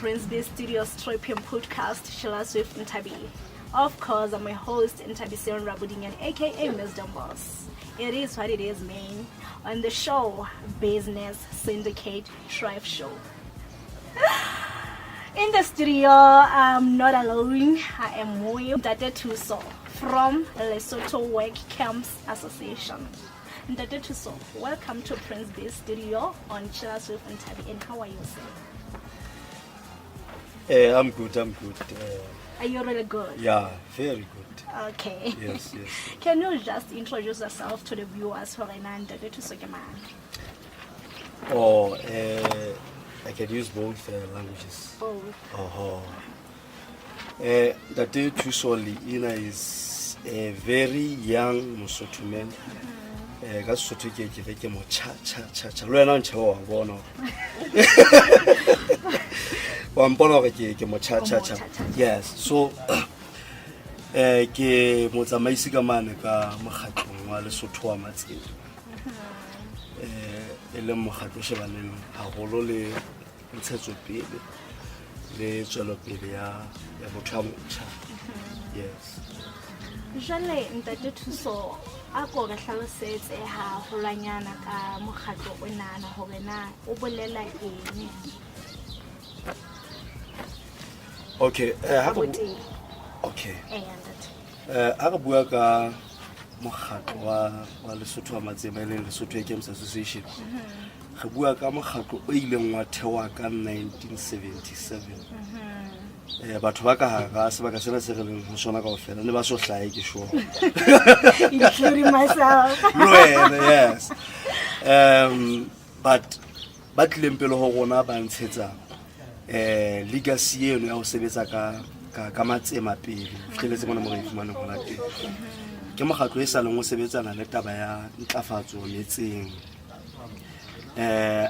Prince B Studios Tropium podcast, Sheila Swift Ntabi. Of course, I'm my host, Ntabi Siron Rabudinyan, aka Wisdom Boss. It is what it is, man. On the show, Business Syndicate Thrive Show. In the studio, I'm not alone. I am with Ndate Thuso from Lesotho Work Camps Association. Ndate Thuso, welcome to Prince B Studio on Sheila Swift Ntabi. And how are you, sir? I'm good. Are you really good? Yeah, very good. Okay. Yes. Can you just introduce yourself to the viewers for Ndate Thuso? Or I can use both languages. Both. Ndate Thuso Liina is a very young Mosotho man. Ka Sesotho ke re ke mo cha. Lo yena o ntshe wa bona. Wa mpona gore ke mo cha. Yes. So ke motsamaisi ka mane ka mogatlong wa Lesotho wa Matsela. Le mogatlo shebaneng haholo le ntshetsopele le tswelopele ya motho a motjha. Yes. Jwale Ndate Thuso a ko re hlalosetse ha holwanyana ka mogatlo o nana hore na o bolela eng. Okay, okay. Ha re bua ka mogatlo wa Lesotho wa Matsema le Lesotho Work Camps Association. Re bua ka mogatlo o ileng wa thewa ka 1977. Batho ba ka hara sebaka sena se re leng ho sona kaofela ne ba so hlae ke sure. Including myself. No, yes. But tlileng pele ho rona ba ntshetsa legacy eno ya ho sebetsa ka Matsema pele fihleletse mona mo re fumane hona teng. Ke mogatlo e sa leng ho sebetsana le taba ya ntlafatso metseng.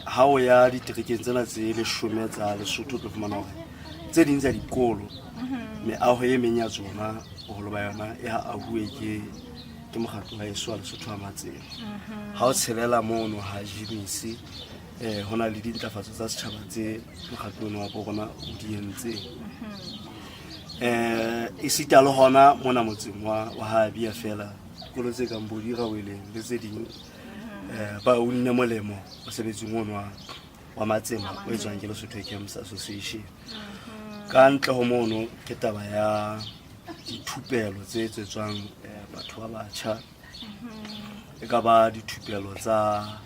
Ha o ya diterekeng tsena tse 10 tsa Lesotho tlo fumana hore tse ding tsa dikolo meaho e meng ya tsona boholo ba yona e ha ahuwe ke mogatlo wa Yeso wa Lesotho wa Matsema. Ha o tshelela mono ha jimisi hona le dintlafatso tsa setjhaba tse mogatlo wa bona o di entseng. E sita le hona mona motseng wa ha bia fela kolo tse kang Bodira weleng le tse ding ba o nne molemo o sebetseng ono wa Matsema o etswang ke Lesotho Work Camps Association. Ka ntle ho mono ke taba ya dithupelo tse etsetswang batho ba batjha. E ka ba dithupelo tsa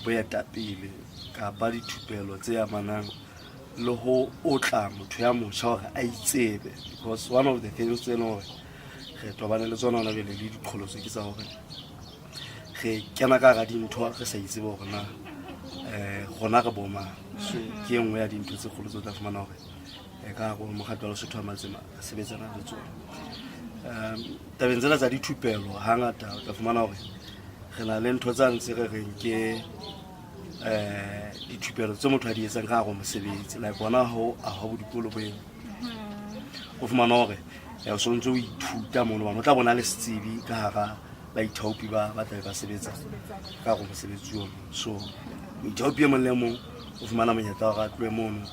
boetapele ka ba dithupelo tse amanang le ho otla motho ya motjha hore a itsebe, because one of the things tse no re tobane le tsona le diqholoso ke tsa hore re kena ka ga dintho re sa itsebe hore na gona re boma. So ke engwe ya dintho tse kgolo tse tla fumana hore ka go mogatlo wa Lesotho wa Matsema a sebetsana le tsona. Tabeng tsena tsa dithupelo hangata o tla fumana hore re na le ntho tsa ntse re reng ke dithupelo tse motho a di etsang ka go mosebetsi like bona ho a ho dikolo boeng. O fumana hore o sontse o ithuta mono bana o tla bona le setsebi ka hara baithaopi ba tla ba sebetsa ka go mosebetsi ono. So moithaopi mo le mo o fumana monyetla wa tloe mono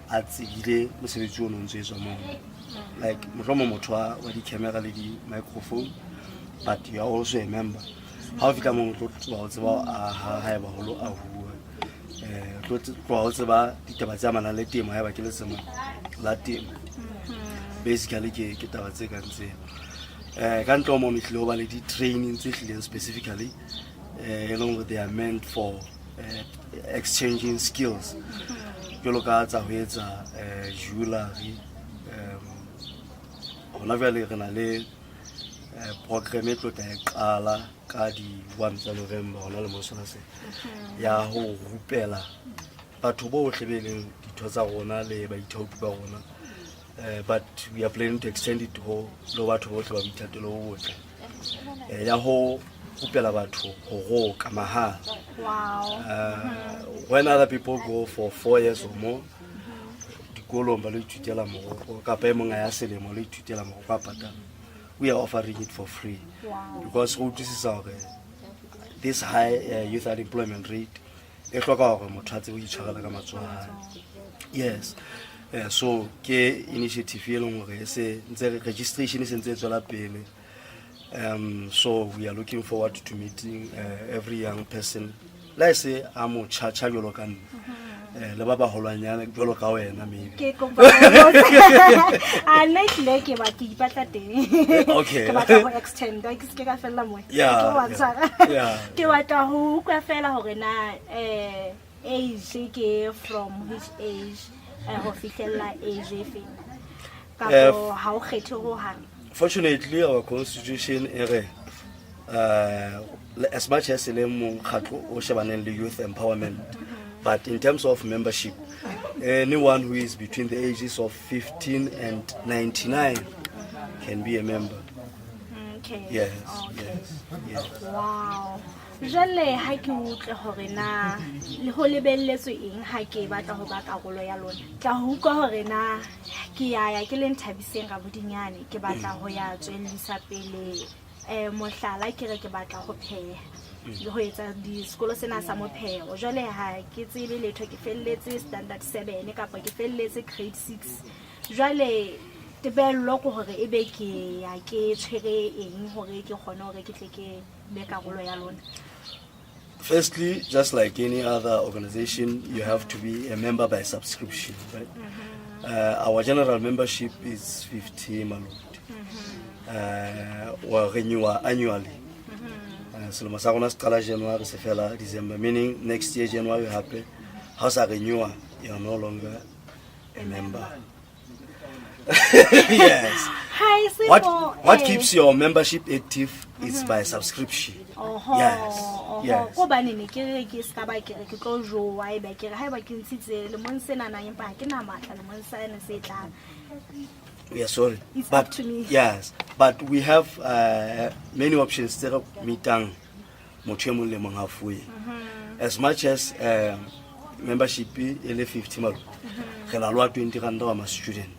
a tsebile mosebetsi ono ntse etswa mono, like motho wa di-camera le di-microphone, but you are also a member. How fitla mo tlo tloa o tseba ha e ba holo a hua tlo tloa o tseba ditaba tsa mana le temo ha ba ke le tsema la temo. Basically ke taba tse ka ntse ka ntlo mo ne tlile ho ba le di-training tse tlileng specifically they are meant for exchanging skills. Jolo ka tsa ho etsa jewelry hona jwale re na le program e tlo tla qala ka di 1 tsa November hona le mosona se ya ho rupela batho bohle be leng ditho tsa rona le baithaopi ba rona. But we are planning to extend it to lo batho bohle ba ithatelo ho botle ya ho rupela batho ho roka mahala. Wow. When other people go for 4 years or more, dikolong ba lo ithutela moroko ka pa e monga ya selemo lo ithutela moroko a patala. We are offering it for free. Wow. Because this is our this high youth unemployment rate. E hloka hore motho a tsebe ho itshwarela ka matsoho. Yes. So ke initiative e leng hore se ntse registration se ntse tswela pele. So we are looking forward to meeting every young person. Let's say I'm cha jolo ka nna. Le ba ba holwanyana jolo ka wena maybe. Ke kopa a nne ke ba ke ipatla teng. Okay. Ke batla go extend ke se ka fella mo. Yeah. Ke batla ho kwa fela hore na age ke from which age ho fihlella age e feng. Ka ho ha o kgethe ho hang. Fortunately, our constitution as much as le mokgatlo o shebaneng le youth empowerment, but in terms of membership, anyone who is between the ages of 15 and 99 can be a member. Okay. Yes. Okay. Yes. Wow. Jale ha ke utlwe hore na le ho lebelletswe eng ha ke batla ho ba karolo ya lona. Tla ho utlwa hore na ke ya ke le Nthabiseng Rabodinyane ke batla ho ya tswellisa pele mohlala ke re ke batla ho pheha le ho etsa di sekolo sena sa mopheo. Jale ha ke tsebe letho ke felletse standard 7 kapa ke felletse grade 6. Jale tebello ko hore ebe ke ya ke tshwere eng hore ke kgone hore ke tle ke be karolo ya lona. Firstly, just like any other organization, you have to be a member by subscription, right? Our general membership is 50 malot. We renew annually. So the Masagona Scala January Sefela December, meaning next year January happen. House a renewal, you are no longer a member. Yes. Hi, what keeps your membership active is by subscription. Yes. Ko bane ne ke ska ba ke tlo joa e ba ke ha ba ke ntshitse le monsena na empa ke na matla le monsana se tlang. We are sorry. It's but up to me. Yes, but we have many options to meetang mochemo le mong halfway. As much as membership ele 50 malo. Re na lwa 20 rand wa ma student.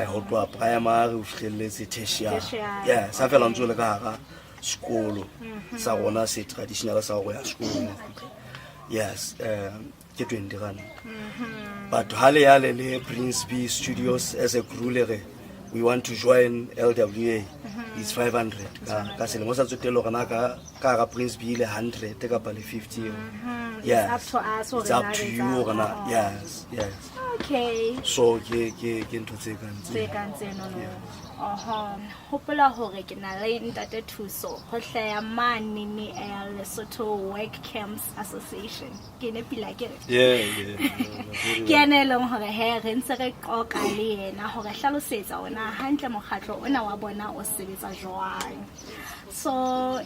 Ho tloa primary ho fihlelletse tertiary. Yeah, sa fela ntse le ka hara sekolo sa rona se traditional sa go ya sekolo. Yes, ke 20 rand. But hale yale le Prince B Studios as a crew we want to join LWA. It's 500. Ka se le mo sa tsotelo rena ka Prince B le 100 ka pa le 50. Yes. It's up to us. It's up to you rena. Yes. Okay. So ke ntho tse kantse no. Hopola hore ke na le Ntate Thuso ho hlaya mane ni Lesotho Work Camps Association. Ke ne pila ke re. Yeah. Ke ane le hore he re ntse re qoka le yena hore hlalosetsa ona hantle mokgatlo ona wa bona o sebetsa jwang. So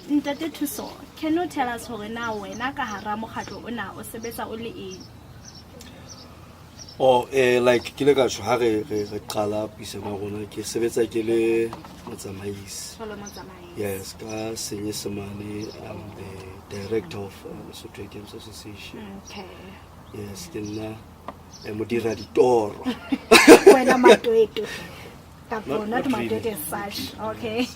Ntate Thuso, can you tell us hore na wena ka hara mokgatlo ona o sebetsa o le eng? Like ke le ka tshwa ha re qala puisano rona ke sebetsa ke le motsamaisi. Yes, ka Senyesemane, I'm the director of Lesotho Work Camps Association. Okay. Yes, ke nna modira ditoro. Wena matweto. Kapo not matweto as such. Okay.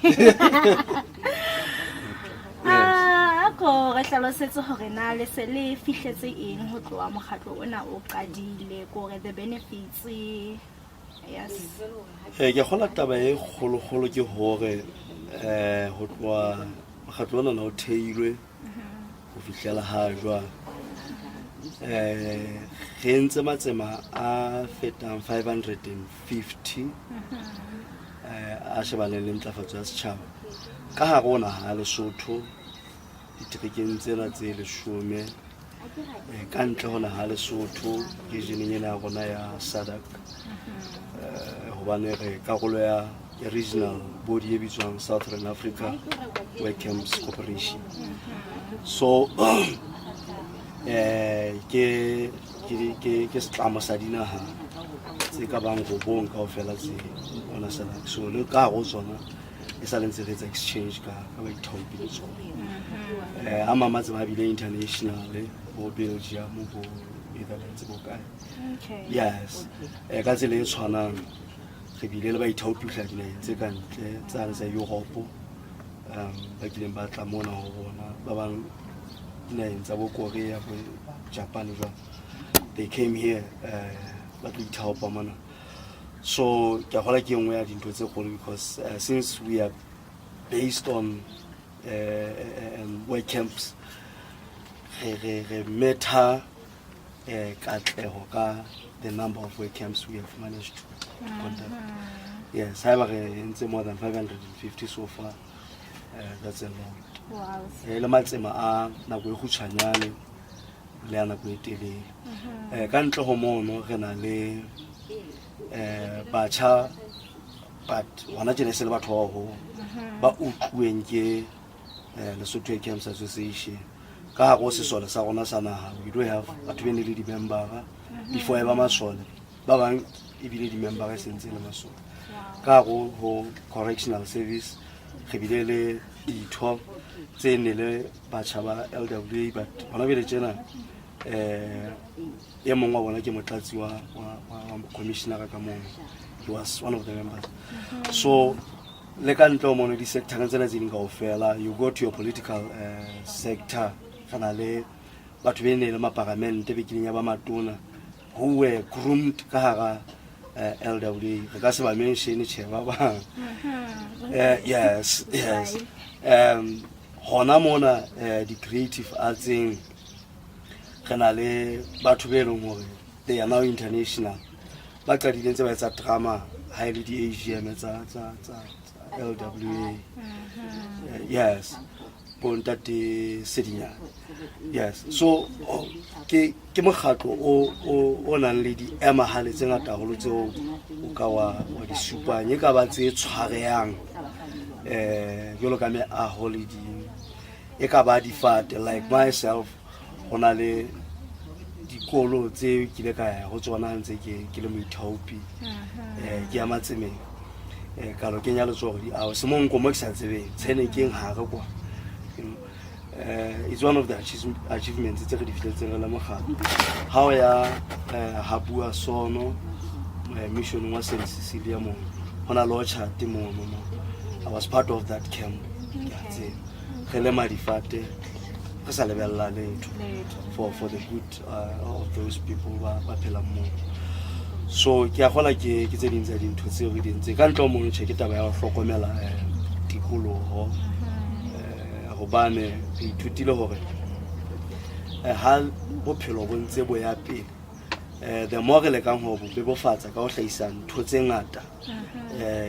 Ako re hlalosetse hore na le se le fihletse eng ho tloa mokgatlo ona o qadile gore the benefits. Yes. Ke gola taba e kgolo ke hore ho tloa mokgatlo ona o theilwe ho fihlela ha jwa re ntse matsema a fetang 550 a shebane le ntlafatso ya setjhaba ka ha rona ha Lesotho ditekeng tsena tse 10 ka ntle hona ha Lesotho ke jeneng ena rona ya SADC hobane re karolo ya regional body e bitswang Southern Africa Work Camps Corporation. So ke setlamo sa dinaha tse ka bang go bong kaofela tse ona SADC. So le ka go tsona e sa lentse re etsa exchange ka baithaopi le tsona a mamatse ba bile international bo Belgium bo Netherlands bo kae. Okay. Yes, ka tsela e tshwanang re bile le baithaopi hla dinaheng tse ka ntle tsa tsa Europe ba kileng ba tla mona ho bona ba bang dinaheng tsa bo Korea bo Japan jwa they came here tlo ithaopa mona. So ke a gola ke engwe ya dintho tse kgolo because since we are based on work camps re meta katleho ka the number of work camps we have managed to conduct. Yes, I have more than 550 so far. That's a lot. Wow. Le matsema a nako e khutshwanyane le a nako e telele. Ka ntle ho mono re na le batjha but hona tjena se le batho ba ho ba utluweng ke Lesotho Camps Association. Ka go se sola sa rona sa naha, we do have batho be ne le di-member before eba masole ba bang e bile di-member e sentse le masole. Ka go correctional service re bile le ditho tse ne le batjha ba LWA but hona bile tjena e mongwe wa bona ke motlatsi wa commissioner ka mong. He was one of the members. So le ka ntle mo di sector tsena tse ding kaofela, you go to your political sector kana le batho be ne le maparamente be kileng ya ba matona who were groomed ka hara LWA. Re ka se ba mention che ba bang. Yes. Hona mona di creative arts re na le batho be leng hore they are now international. Ba qadileng tse ba etsa drama ha ile di AGM tsa LWA. Yes. Bontate Sedinya. Yes. So ke mokgatlo o nang le di emahale tse ngata holo tseo o ka wa di supanye ka ba tse tshwareyang jolo ka me a holiday e ka ba di fate like myself ona le dikolo tse ke le ka ya go tsona ntse ke le moithaopi ke ya matsemeng ka lo kenya le tsoro di a se mong go mo ke sa tsebeng tsene ke eng ha ga kwa. It's one of the achievements tse re di fitletseng la mogalo ha o ya ha bua sono mission wa St. Cecilia mo hona lo chat mo I was part of that camp ke tse re le madifate re sa lebella letho for the good of those people ba phela mo. So ke a gola ke tse ding tsa dintho tse re di ntse ka ntlo mo ntshe ke taba ya go hlokomela tikoloho hobane ke ithutile hore ha bophelo bo ntse bo ya pele the more le kang ho be bofatsa ka ho hlahisa ntho tse ngata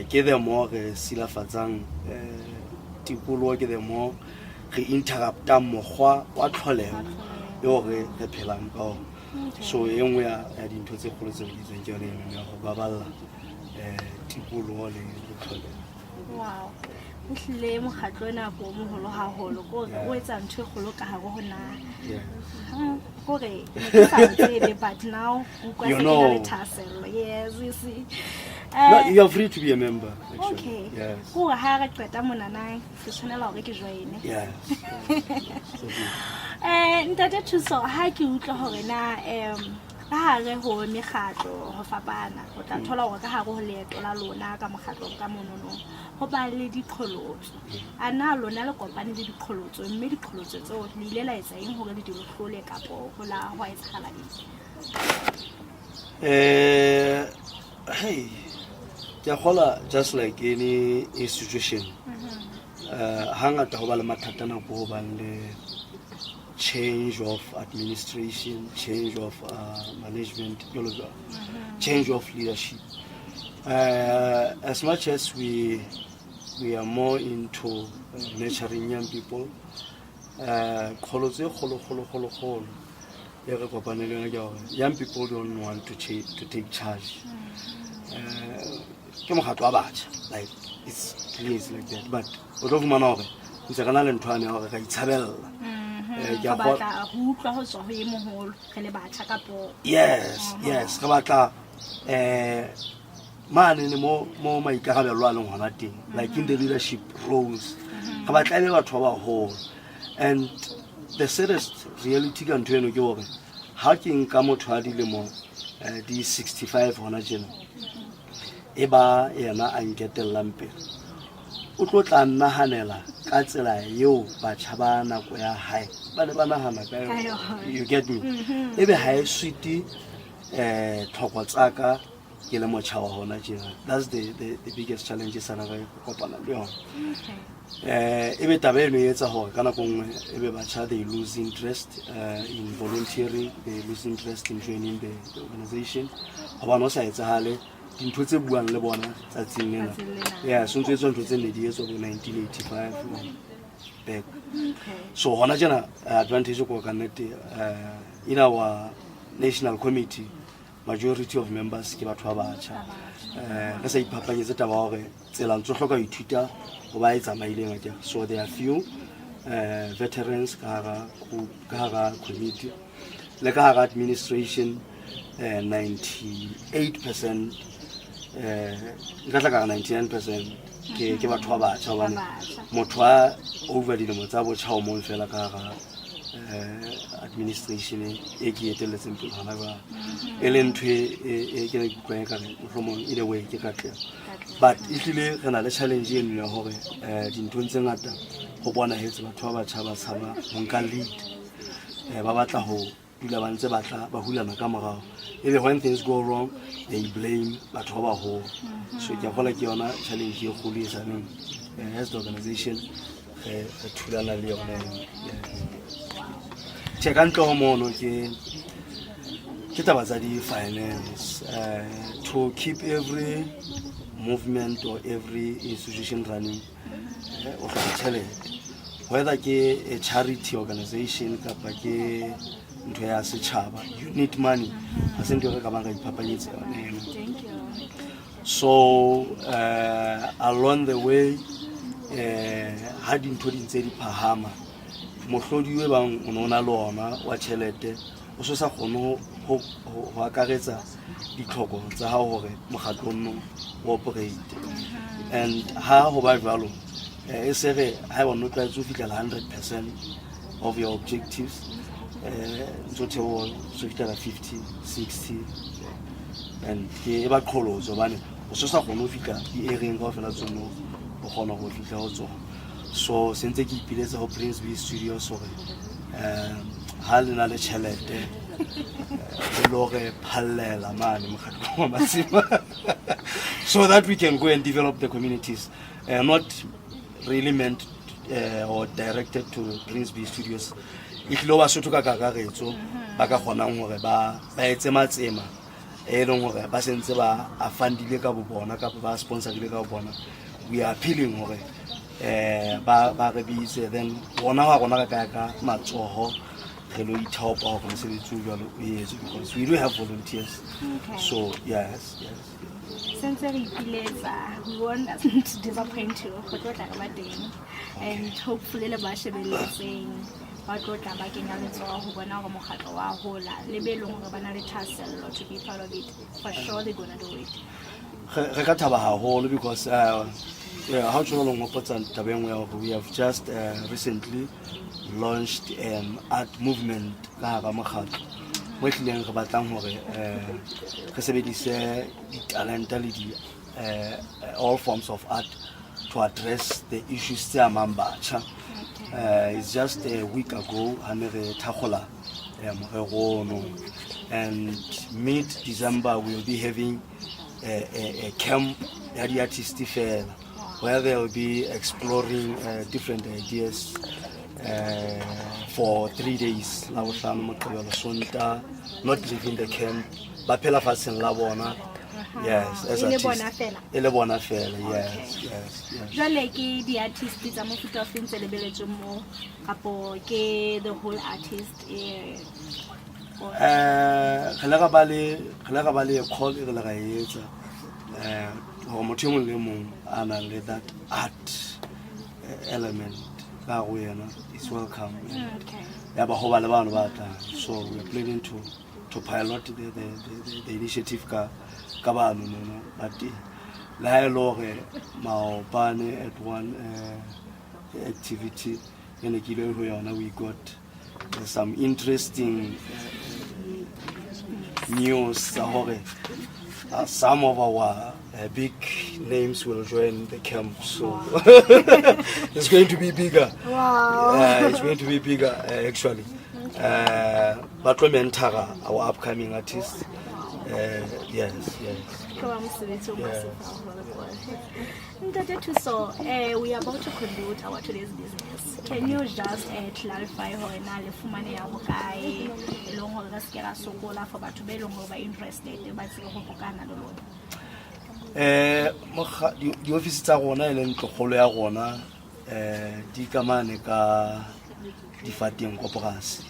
ke the more re silafatsang tikoloho ke the more re interrupta mokgwa wa tlholeho yo re phelang ka. So engwe ya dintho tse kgolo tse di tseng ke yone ya go baballa tikoloho le tlholeho. Wow. Hle mokgatlo ena go moholo haholo go o etsa ntho e kgolo ka hare ho na gore ke sa tsebe but now you know yes you see no, you are free to be a member actually. Okay. Yes. Go ha re qeta mona na ke tshwanela hore ke joine. Yes. Ntate Thuso ha ke utlwa hore na ka hare ho mekgatlo ho fapana o tla thola hore ka hare ho leeto la lona ka mokgatlo ka monono ho ba le diqholotso ana lona le kopane le diqholotso mme diqholotso tseo le ile la etsa eng hore le di hlole kapo ho la ho etsahala eng? Hey, ke gola just like any institution hangata ho ba le mathata na go ba le change of administration, change of management, change of leadership. As much as we are more into nurturing young people, young people don't want to take charge. Like it's please like that, but yes, man in more my like in the leadership roles. And the saddest reality can turn you how can come to the 65 on a general eba yena a nkete lampe o tlo tla nahanela ka tsela eo batjha ba nako ya hae ba le ba nahana ka you get me ebe ha e sweet tlhokwa tsaka ke le motjha wa hona tjena. That's the biggest challenge sana ga kopana le yona. Ebe taba eno e etsa hore ka nako nngwe ebe batjha they lose interest in volunteering, they lose interest in joining the organization. Hobane ho sa etsahale dintho tse buang le bona tsatsing lena. Yeah, so ntse ntho tse ne di etswa go 1985 back. So hona tjena advantage go connect in our national committee, majority of members ke batho ba batjha. Re sa iphapanyetse taba hore tsela ntse hloka ho ithuta go ba etsa maileng a. So there are few veterans ka hara committee le ka hara administration 98% nka tla ka 99% ke batho ba batjha hobane motho a over dilemo tsa botjha o mo fela ka hara administration e ke etelletseng pele hana ba e le ntho e ke ikweng ka mohlomong in a way ke ka tle. But itlile re na le challenge e nngwe hore dintho tse ngata go bona hetse batho ba batjha ba tshaba ho nka lead, ba batla ho dula ba ntse batla ba hulana ka morao. Ebe when things go wrong they blame batho ba baholo. So ke gola ke yona challenge e kgolo e saneng as the organization re thulana le yona. Check and come on, okay. Get about the finance to keep every movement or every institution running. Whether a charity organization, you need money. So along the way, had into the Pahama. Mohlodi we bang ona lona wa tšhelete o se sa kgone ho akaretsa ditlhoko tsa ha hore mogatlong o operate. And ha ho ba jwalo e se re ha bona tla tso fitla 100% of your objectives ntso theo so fitla 50 60 and ke ba qholozo bane o se sa kgone ho fitla di area ka fela tsono o kgona ho fitla ho tsona. So since ke ipiletse ho Prince B Studios hore ha le na le tšhelete lo re phallela mane mokgatlo wa masima so that we can go and develop the communities, not really meant or directed to Prince B Studios. If lo ba sotho ka kakaretso ba ka kgonang hore ba etse matsema e leng hore ba sentse ba afandile ka bo bona ka ba sponsorile ka bo bona. We are appealing hore ba re bitse then bona ha gona ka matsoho re lo ithaopa ho re sebetsi jwalo yes, because we do have volunteers. So yes. Since we want us to disappoint you for what I'm doing, and hopefully the Bashabel saying what got a back in a little who were now Mohakawa, Hola, Libelung, Banana Tassel, or to be part of it. For sure, they're gonna do it. Rekatabaha whole because how long we have just recently launched an art movement with all forms of art to address the issues. It's just a week ago, and mid-December we'll be having a camp at the artist fair where they'll be exploring different ideas for 3 days. Not leaving the camp, but Labona. Yes, as a Elebona fair. Yes. The artist is a mofuta of celebrate more kapo ke the whole artist Khalega bale a call e la ga etsa go motho mo le mong ana le that art element ka go yena is welcome. Ya ba ho ba le bana ba tla, so we are planning to pilot the initiative ka ba no but la lo re maopane at one activity in the we got some interesting news. Some of our big names will join the camp, so it's going to be bigger. Wow. It's going to be bigger actually. But we mentor our upcoming artists Yes. Come on, Mr. So, we are about to conclude our today's business. Can you just clarify how the money our guy long or get so cool for about to be long over interested but di office tsa rona e leng tlogolo ya rona di kamane ka difateng koporasi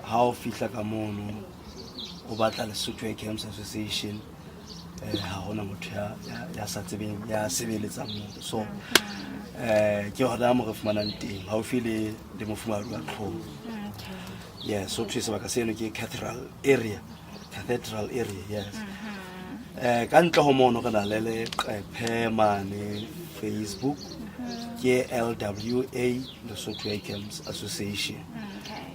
ha o fihla ka mono o batla Lesotho AKMs Association ha hona motho ya sa tsebeng ya sebeletsang mo so ke hona mo re fumanang teng ha o file le mofumahadi wa Tlhomo yes so tshisa ba ka seno ke cathedral area yes ka ntle ho mono re na le qephe mane Facebook ke LWA Lesotho AKMs Association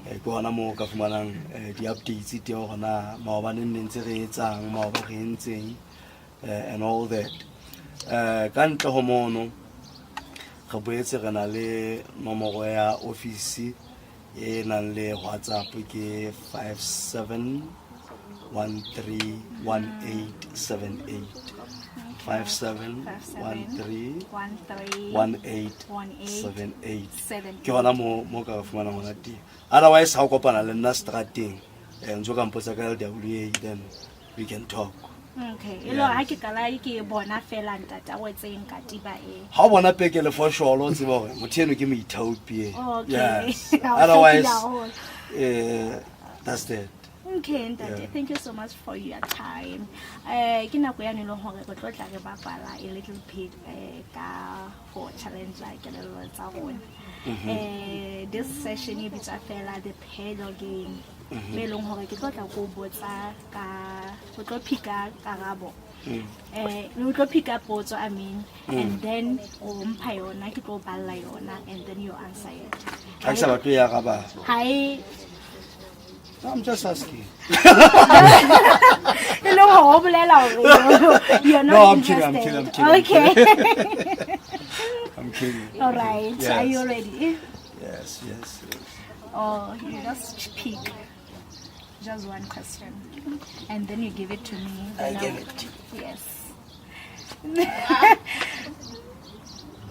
ke hona mo ka fumanang di updates di hona maobane ntse re etsang maoba re ntseng and all that ka ntle ho mono re boetse re na le nomoro ya office e nang le WhatsApp ke 57131878 57131878 ke hona mo ka fumana hona teng otherwise ha o kopana le nna strateng ntse ka mpotsa ka LWA then we can talk. Okay, lo ha ke kala ke bona fela ntata o tseng ka tiba ha o bona pekele for sure lo tseba hore motho eno ke moithaopi yes otherwise that's that. Okay, Ntate, thank you so much for your time. Ke nako ya nelo hore re tlo tla re bapala a little bit ka for challenge like a little tsa rona. This session e bitsa fela the pedal game. Me long hore ke tlo tla go botsa ka go tlo pika karabo. We tlo pick up potso I mean and then o mpha yona ke tlo balla yona and then you answer it. Ha ke sa batho ya ga ba. Hi. I'm just asking. Hello, you're not no, I'm interested. kidding. Okay. I'm kidding. All right. Yes. Are you ready? Yes. Oh, you just pick just one question, and then you give it to me. I give it to you. Yes.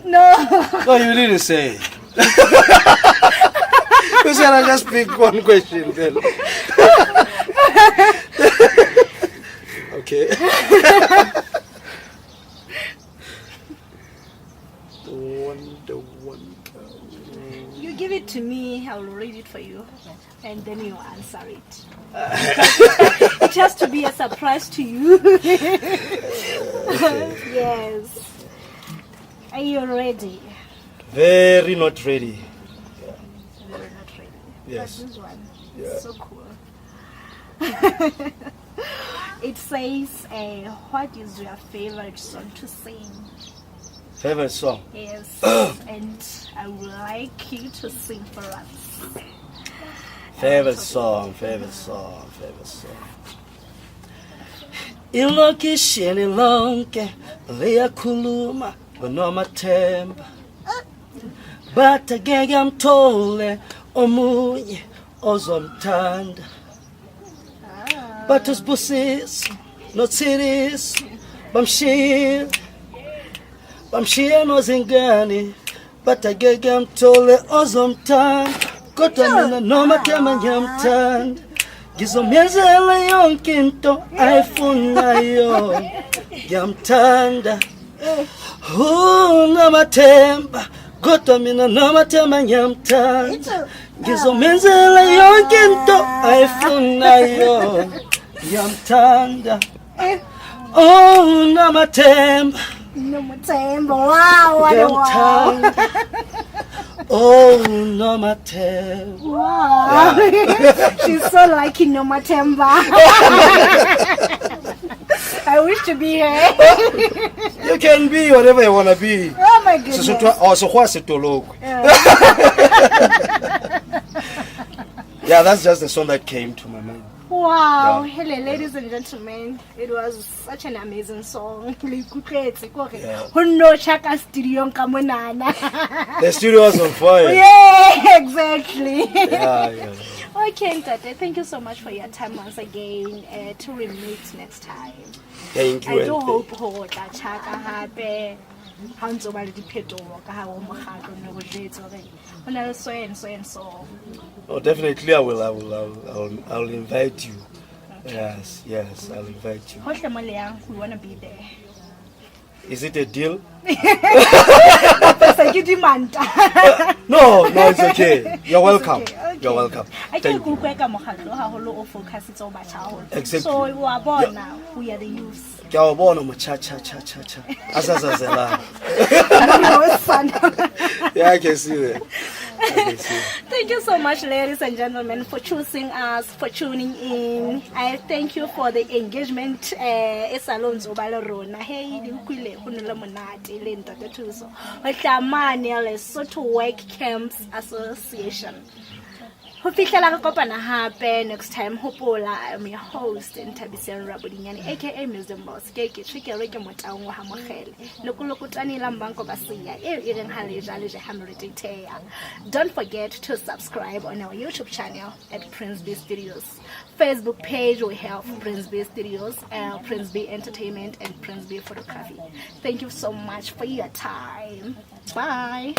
No. No, you didn't say. You said I just pick one question then. Okay. The one. You give it to me, I'll read it for you, and then you answer it. It has to be a surprise to you. Yes. Are you ready? Very not ready. Very not ready. Yes. But this one Yeah. is so cool. It says, what is your favorite song to sing? Favorite song? Yes. And I would like you to sing for us. Favorite song. Ilokishini lonke liyakhuluma ngoNomathemba Bata ngeke amthole omunye ozomthanda But usibusisi noThirisi bamshiya nozingane Bata ngeke amthole ozomthanda Kodwa mina Nomathemba ngiyamthanda Ngizomyenzela yonke into ayifunayo ngiyamthanda Nomathemba kodwa mina Nomathemba ngiyamthanda Ngizomyenzela yonke into ayifunayo ngiyamthanda Nomathemba Wow, what a wow. Nomathemba Wow. She's so lucky, Nomathemba. I wish to be her. You can be whatever you want to be. Oh my goodness. Yeah, that's just the song that came to my mind. Wow. Yeah. Hello, ladies and gentlemen. It was such an amazing song. Yeah. The The studio was on fire. yeah, exactly. Yeah. Okay, Ntate, thank you so much for your time once again. To meet next time. Thank you. I do and hope ho tla tjhaka hape ha ntse ba le diphetoho ka ha o mokgatlo ne go jwetsa hore ho na le so and so and so. Oh, definitely I will invite you. Yes, I'll invite you. Hohle mo le yang, we want to be there. Is it a deal? Pesa ke dimanta. No, it's okay. You're welcome. Okay. You're welcome. I Thank think you. we ka mokgatlo haholo o focus tso ba haholo. Exactly. So wa bona we are the youth. Ke a o bona mo cha. Asasazela. No, son. Yeah, I can see that. Thank you so much, ladies and gentlemen, for choosing us, for tuning in. I thank you for the engagement. Esalonzo balorona. Hey, di ukwile ho nole monate le Ntate Thuso. Ho tlamane Lesotho Work Camps Association. Ho fihlela re kopana hape next time. Hopola, I'm your host Ntabiseng Rabodinyane, aka Wisdom Boss. Ke tshikere ke motang wa hamogele. Lokolokotane la mbanko basiya e reng haleja le hamretetea. Don't forget to subscribe on our YouTube channel at Prince B Studios. Facebook page we have Prince B Studios, Prince B Entertainment and Prince B Photography. Thank you so much for your time. Bye.